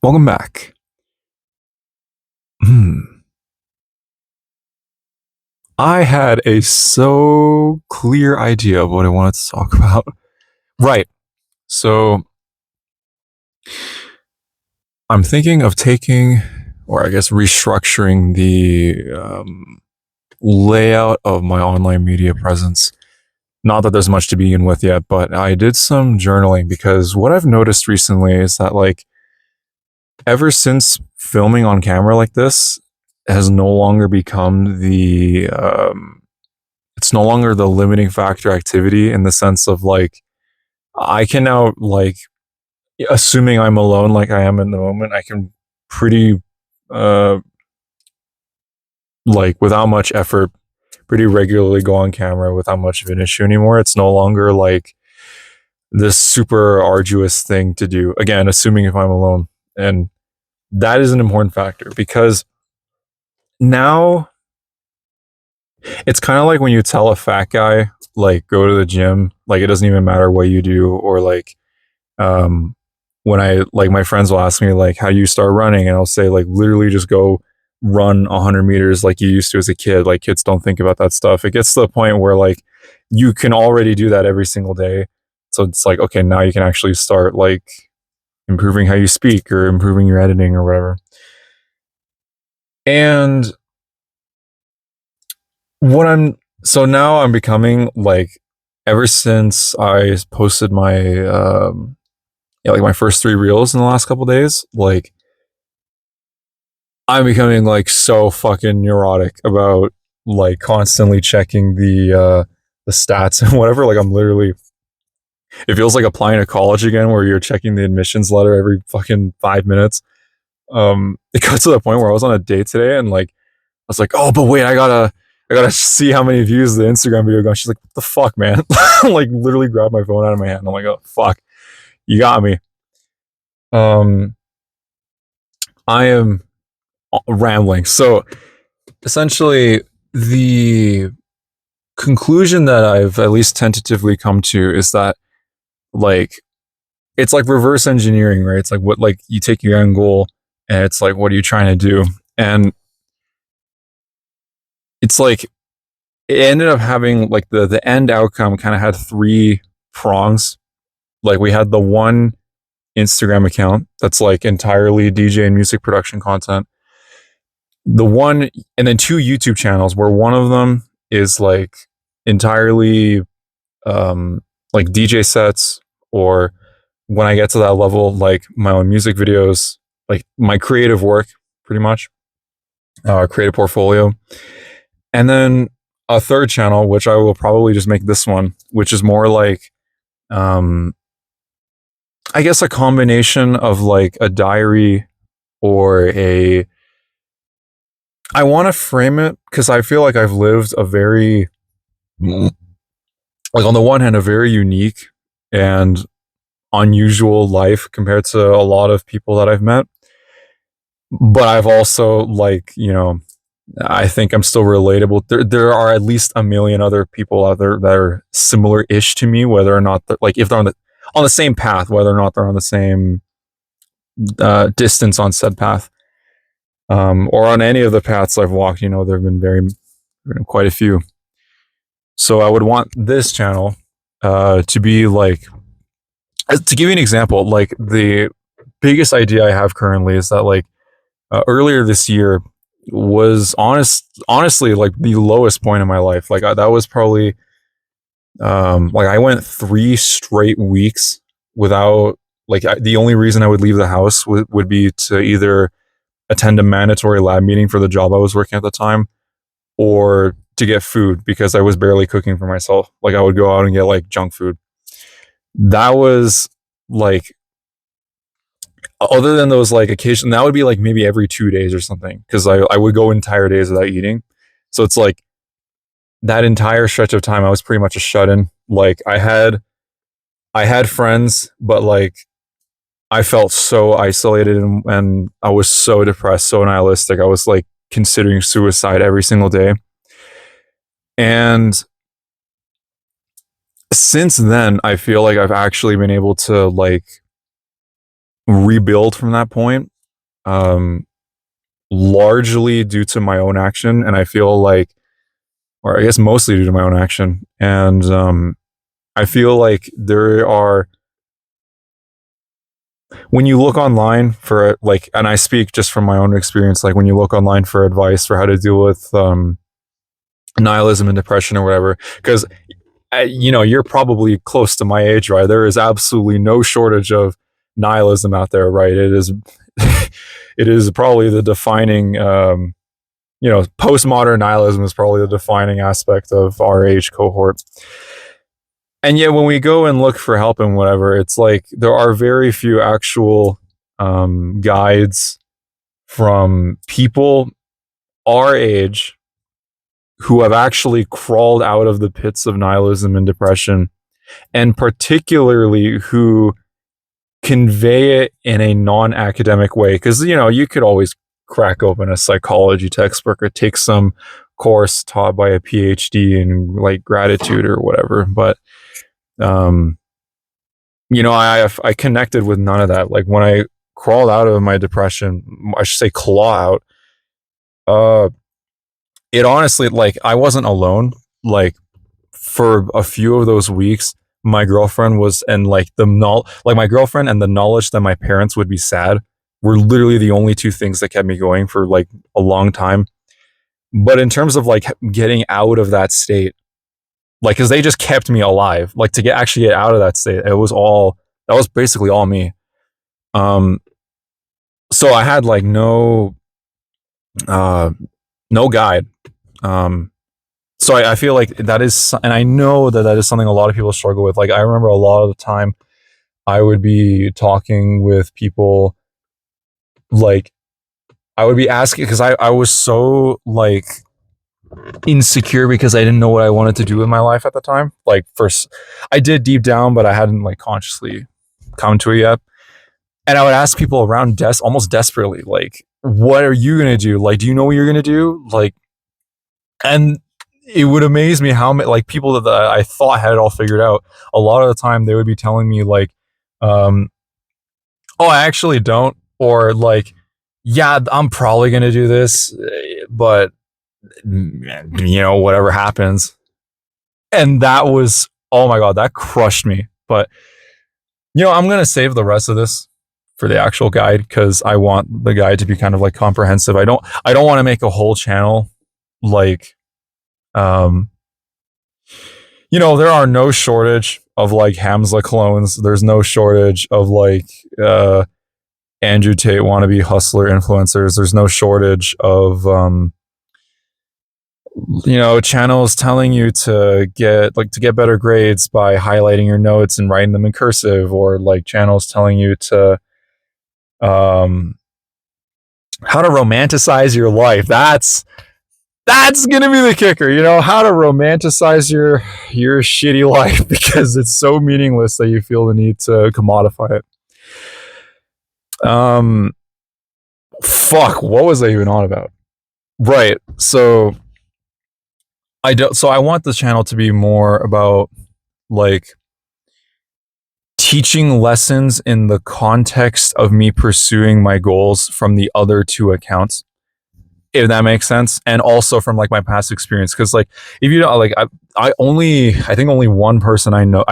Welcome back. Hmm. I had a so clear idea of what I wanted to talk about. Right. So I'm thinking of taking, or I guess restructuring the layout of my online media presence. Not that there's much to begin with yet, but I did some journaling because what I've noticed recently is that, like, ever since filming on camera like this has no longer become it's no longer the limiting factor activity in the sense of, like, I can now, like, assuming I'm alone like I am in the moment, I can pretty uh like without much effort pretty regularly go on camera without much of an issue anymore. It's no longer like this super arduous thing to do. Again, assuming if I'm alone. And that is an important factor because now it's kind of like when you tell a fat guy, like, go to the gym, like it doesn't even matter what you do, or like um when I, like, my friends will ask me like how do you start running, and I'll say, like, literally just go run 100 meters like you used to as a kid. Like, kids don't think about that stuff. It gets to the point where, like, you can already do that every single day, so it's like, okay, now you can actually start, like, improving how you speak or improving your editing or whatever. And what I'm so now I'm becoming like, ever since I posted my yeah, like my first 3 reels in the last couple days, like, I'm becoming like so fucking neurotic about, like, constantly checking the stats and whatever. Like, I'm literally, it feels like applying to college again where you're checking the admissions letter every fucking 5 minutes. It got to the point where I was on a date today and, like, I was like, oh, but wait, I gotta see how many views the Instagram video got. She's like, what the fuck, man? Like, literally grabbed my phone out of my hand. I'm like, oh fuck, you got me. Um, I am rambling. So essentially, the conclusion that I've at least tentatively come to is that, like, it's like reverse engineering, right? It's like, what, like, you take your end goal and it's like, what are you trying to do? And it's like, it ended up having, like, the end outcome kind of had 3 prongs. Like, we had the one Instagram account that's like entirely DJ and music production content. The one, and then 2 YouTube channels where one of them is like entirely like DJ sets, or when I get to that level, like my own music videos, like my creative work, pretty much, creative portfolio. And then a third channel, which I will probably just make this one, which is more like, um, I guess a combination of like a diary or a, I want to frame it because I feel like I've lived a very, like, on the one hand, a very unique and unusual life compared to a lot of people that I've met. But I've also, like, I think I'm still relatable. There are at least a million other people out there that are similar-ish to me, whether or not like, if they're on the same path, whether or not they're on the same distance on said path, or on any of the paths I've walked. There have been quite a few. So I would want this channel to be like, to give you an example, like, the biggest idea I have currently is that, like, earlier this year was honestly, like, the lowest point in my life. Like, that was probably, like, I went 3 straight weeks without, like, the only reason I would leave the house would be to either attend a mandatory lab meeting for the job I was working at the time, or to get food because I was barely cooking for myself. Like, I would go out and get, like, junk food. That was, like, other than those, like, occasion, that would be like maybe every 2 days or something, because I would go entire days without eating. So it's like, that entire stretch of time I was pretty much a shut-in. Like, I had friends, but, like, I felt so isolated, and I was so depressed, so nihilistic. I was, like, considering suicide every single day. And since then, I feel like I've actually been able to, like, rebuild from that point, um, largely due to my own action. And I feel like, or I guess mostly due to my own action. And I feel like there are, when you look online for like, and I speak just from my own experience, like when you look online for advice for how to deal with nihilism and depression or whatever, because you're probably close to my age, right? There is absolutely no shortage of nihilism out there, right? It is, it is probably the defining, postmodern nihilism is probably the defining aspect of our age cohort. And yet, when we go and look for help and whatever, it's like there are very few actual guides from people our age who have actually crawled out of the pits of nihilism and depression, and particularly who convey it in a non-academic way. Because you could always crack open a psychology textbook or take some course taught by a PhD in like gratitude or whatever, but I connected with none of that. Like when I crawled out of my depression, I should say claw out, it honestly, like, I wasn't alone. Like for a few of those weeks, my girlfriend was, and like my girlfriend and the knowledge that my parents would be sad were literally the only two things that kept me going for like a long time. But in terms of like getting out of that state, like, cause they just kept me alive, like to actually get out of that state, that was basically all me. Um, so I had like no guide. So I feel like that is, and I know that is something a lot of people struggle with. Like I remember a lot of the time I would be talking with people, like I would be asking, because I was so like insecure because I didn't know what I wanted to do with my life at the time. Like first I did deep down, but I hadn't like consciously come to it yet. And I would ask people around almost desperately, like, what are you going to do? Like, do you know what you're going to do? Like, and it would amaze me how many, like, people that I thought had it all figured out, a lot of the time they would be telling me like, oh, I actually don't. Or like, yeah, I'm probably going to do this, but whatever happens. And that was, oh my God, that crushed me. But, I'm going to save the rest of this for the actual guide, because I want the guide to be kind of like comprehensive. I don't want to make a whole channel like, there are no shortage of like Hamza clones. There's no shortage of like Andrew Tate wannabe hustler influencers. There's no shortage of channels telling you to get better grades by highlighting your notes and writing them in cursive, or like channels telling you to how to romanticize your life. That's gonna be the kicker, how to romanticize your shitty life because it's so meaningless that you feel the need to commodify it. Fuck, what was I even on about? Right. So I want the channel to be more about like teaching lessons in the context of me pursuing my goals from the other two accounts, if that makes sense, and also from like my past experience. Because like, if you don't, like, I think only one person I know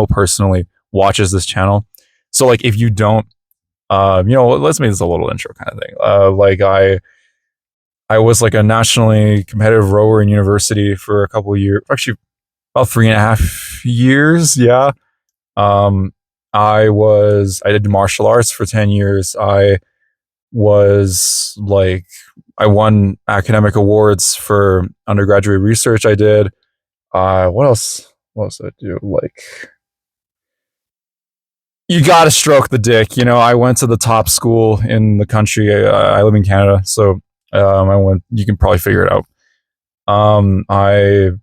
personally watches this channel. So like, if you don't, let's make this a little intro kind of thing. Like I was like a nationally competitive rower in university for a couple of years, actually about 3.5 years. Yeah. I did martial arts for 10 years. I won academic awards for undergraduate research. I did. What else? What else did I do? Like, you got to stroke the dick. I went to the top school in the country. I live in Canada, so I went. You can probably figure it out. I've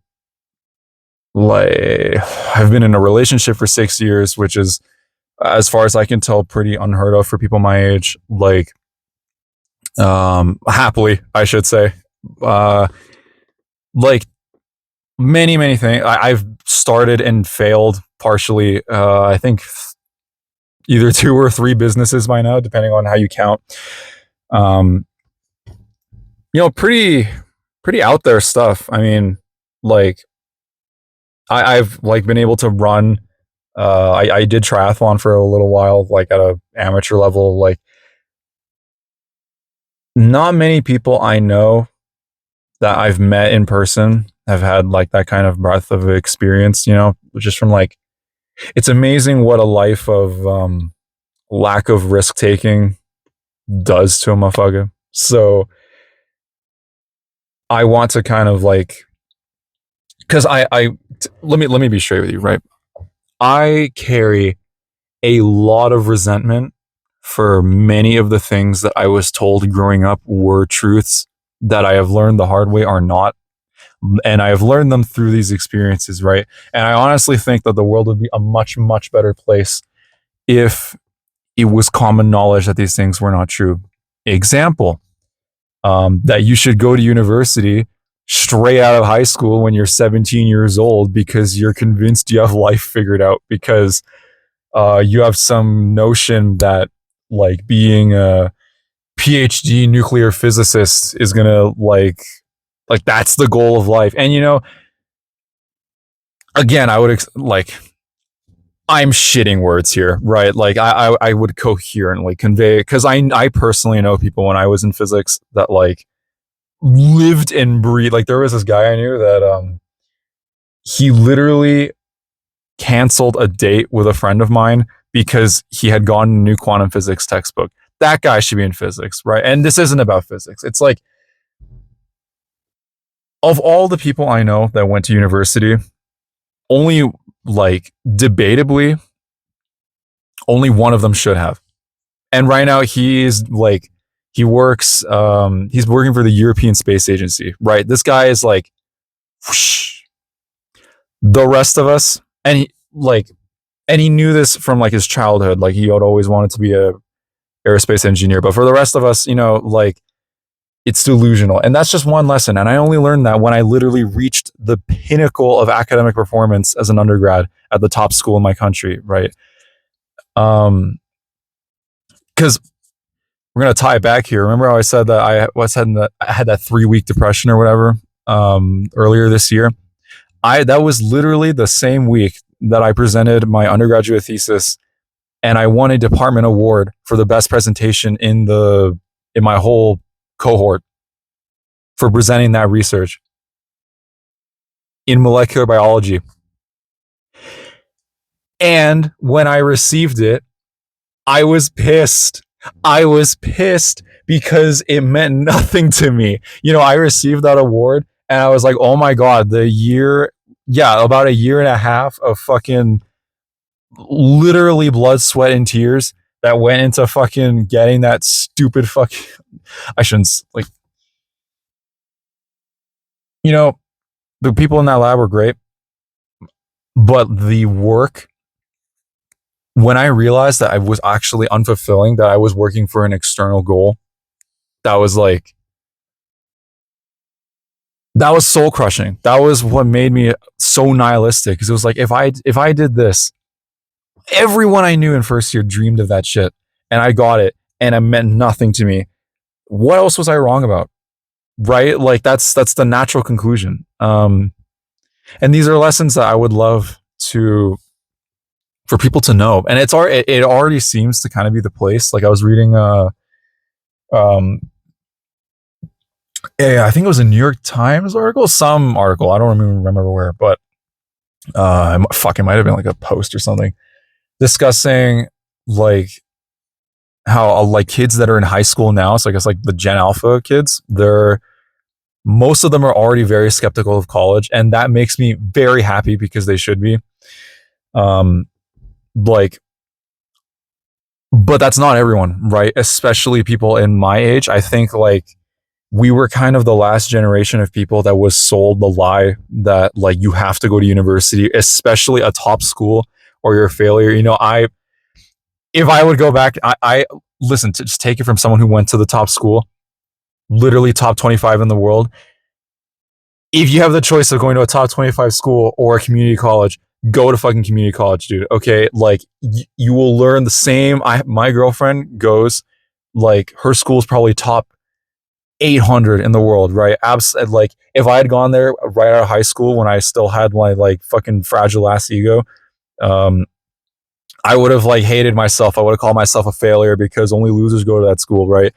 been in a relationship for 6 years, which is, as far as I can tell, pretty unheard of for people my age. Like, happily, I should say. Like many things. I've started and failed partially. I think either 2 or 3 businesses by now, depending on how you count. Um, pretty out there stuff. I mean, like I've like been able to run. I did triathlon for a little while, like at a amateur level. Like, not many people I know that I've met in person have had like that kind of breadth of experience. Just from like, it's amazing what a life of lack of risk taking does to a motherfucker. So I want to kind of like, because let me be straight with you, right? I carry a lot of resentment for many of the things that I was told growing up were truths that I have learned the hard way are not. And I have learned them through these experiences, right? And I honestly think that the world would be a much, much better place if it was common knowledge that these things were not true. Example, that you should go to university straight out of high school when you're 17 years old because you're convinced you have life figured out, because you have some notion that like being a PhD nuclear physicist is gonna like that's the goal of life. And again, I would like, I'm shitting words here, right? Like I would coherently convey, because I personally know people when I was in physics that like lived and breathed. Like there was this guy I knew that he literally canceled a date with a friend of mine because he had gotten a new quantum physics textbook. That guy should be in physics, right? And this isn't about physics. It's like, of all the people I know that went to university, only like debatably, only one of them should have. And right now he's like, he works, he's working for the European Space Agency, right? This guy is like, whoosh. The rest of us, and he knew this from like his childhood. Like he had always wanted to be a aerospace engineer. But for the rest of us, like it's delusional. And that's just one lesson. And I only learned that when I literally reached the pinnacle of academic performance as an undergrad at the top school in my country, right? Because we're gonna tie it back here. Remember how I said that I had that 3-week depression or whatever earlier this year? That was literally the same week that I presented my undergraduate thesis, and I won a department award for the best presentation in my whole cohort for presenting that research in molecular biology. And when I received it, I was pissed. I was pissed because it meant nothing to me. I received that award and I was like, oh my God, about a year and a half of fucking literally blood, sweat, and tears that went into fucking getting that stupid fucking, I shouldn't, like, the people in that lab were great, but the work, when I realized that I was actually unfulfilling, that I was working for an external goal, that was soul crushing. That was what made me so nihilistic, because it was like, if I did this, everyone I knew in first year dreamed of that shit, and I got it, and it meant nothing to me. What else was I wrong about? Right? Like that's the natural conclusion. And these are lessons that I would love for people to know. And it already seems to kind of be the place. Like I was reading I think it was a New York Times article, some article, I don't remember where, but it might have been like a post or something discussing like how like kids that are in high school now, so I guess like the Gen Alpha kids, most of them are already very skeptical of college, and that makes me very happy because they should be. Like, but that's not everyone, right? Especially people in my age. I think like we were kind of the last generation of people that was sold the lie that like you have to go to university, especially a top school, or you're a failure. If I would go back, I listen, to just take it from someone who went to the top school, literally top 25 in the world. If you have the choice of going to a top 25 school or a community college, go to fucking community college, dude. Okay, like you will learn the same. My girlfriend goes, like, her school's probably top 800 in the world, right? Like, if I had gone there right out of high school when I still had my like fucking fragile ass ego, um, I would have like hated myself. I would have called myself a failure because only losers go to that school, right?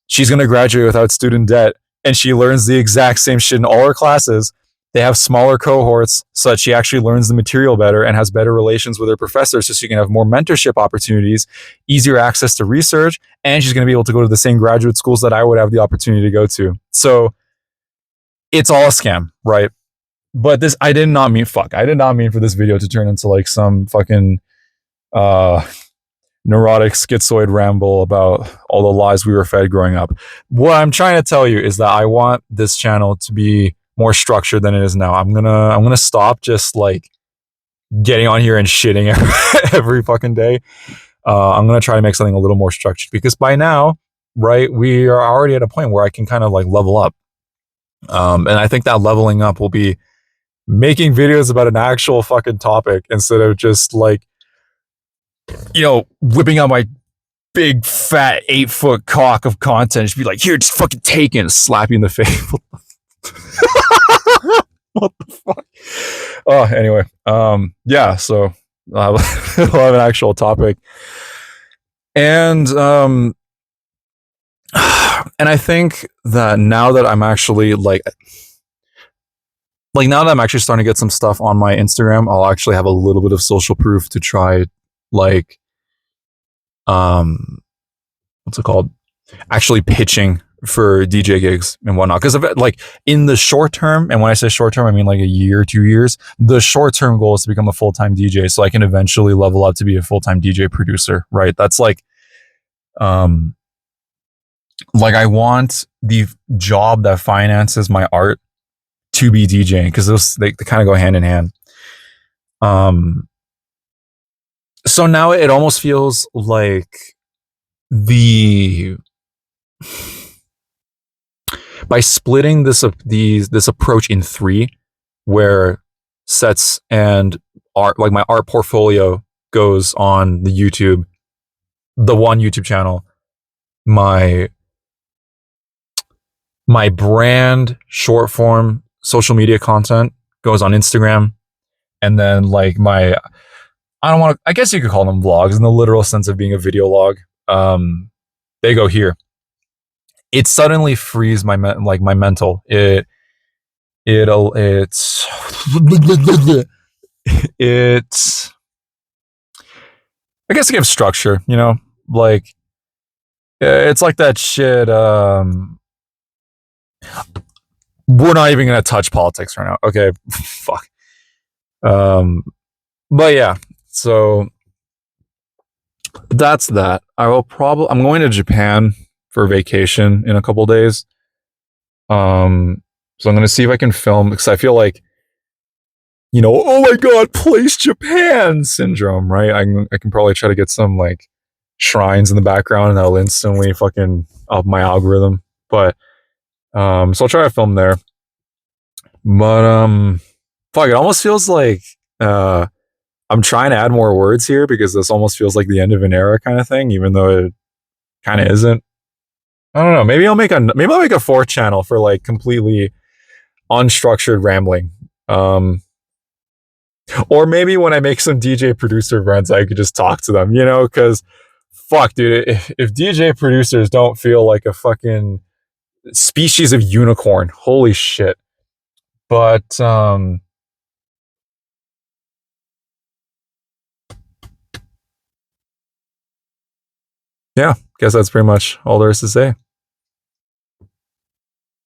She's going to graduate without student debt, and she learns the exact same shit in all her classes. They have smaller cohorts so that she actually learns the material better and has better relations with her professors so she can have more mentorship opportunities, easier access to research, and she's going to be able to go to the same graduate schools that I would have the opportunity to go to. So it's all a scam, right? But this, I did not mean, I did not mean for this video to turn into like some fucking uh neurotic schizoid ramble about all the lies we were fed growing up. What I'm trying to tell you is that I want this channel to be more structured than it is now. I'm gonna stop just like getting on here and shitting every fucking day. I'm gonna try to make something a little more structured because by now, right, we are already at a point where I can kind of like level up. And I think that leveling up will be making videos about an actual fucking topic instead of just like, whipping out my big fat 8-foot cock of content. Just be like, here, just fucking take it and slap you in the face. What the fuck? Oh, anyway. Yeah, so we'll have an actual topic. And and I think that now that I'm actually like now that I'm actually starting to get some stuff on my Instagram, I'll actually have a little bit of social proof to try, like, what's it called? Actually pitching for DJ gigs and whatnot. Because like in the short term, and when I say short term, I mean like a year, 2 years. The short term goal is to become a full time DJ, so I can eventually level up to be a full time DJ producer. Right? That's like I want the job that finances my art to be DJing because those they kind of go hand in hand. So now it almost feels like by splitting this approach in three, where sets and art, like my art portfolio, goes on the one YouTube channel, my brand short form social media content goes on Instagram, and then like I don't want to, I guess you could call them vlogs in the literal sense of being a video log. They go here. It suddenly frees my mental. It's I guess it gives structure, like it's like that shit. We're not even gonna touch politics right now. Okay, fuck. But yeah, so that's that. I'm going to Japan for vacation in a couple days. So I'm gonna see if I can film because I feel like, oh my god, place Japan syndrome, right? I can probably try to get some like shrines in the background and that'll instantly fucking up my algorithm. But so I'll try to film there. But fuck, it almost feels like I'm trying to add more words here because this almost feels like the end of an era kind of thing, even though it kind of isn't. I don't know. Maybe I'll make a fourth channel for like completely unstructured rambling. Or maybe when I make some DJ producer friends, I could just talk to them, because fuck, dude, if DJ producers don't feel like a fucking species of unicorn, holy shit. But yeah, guess that's pretty much all there is to say.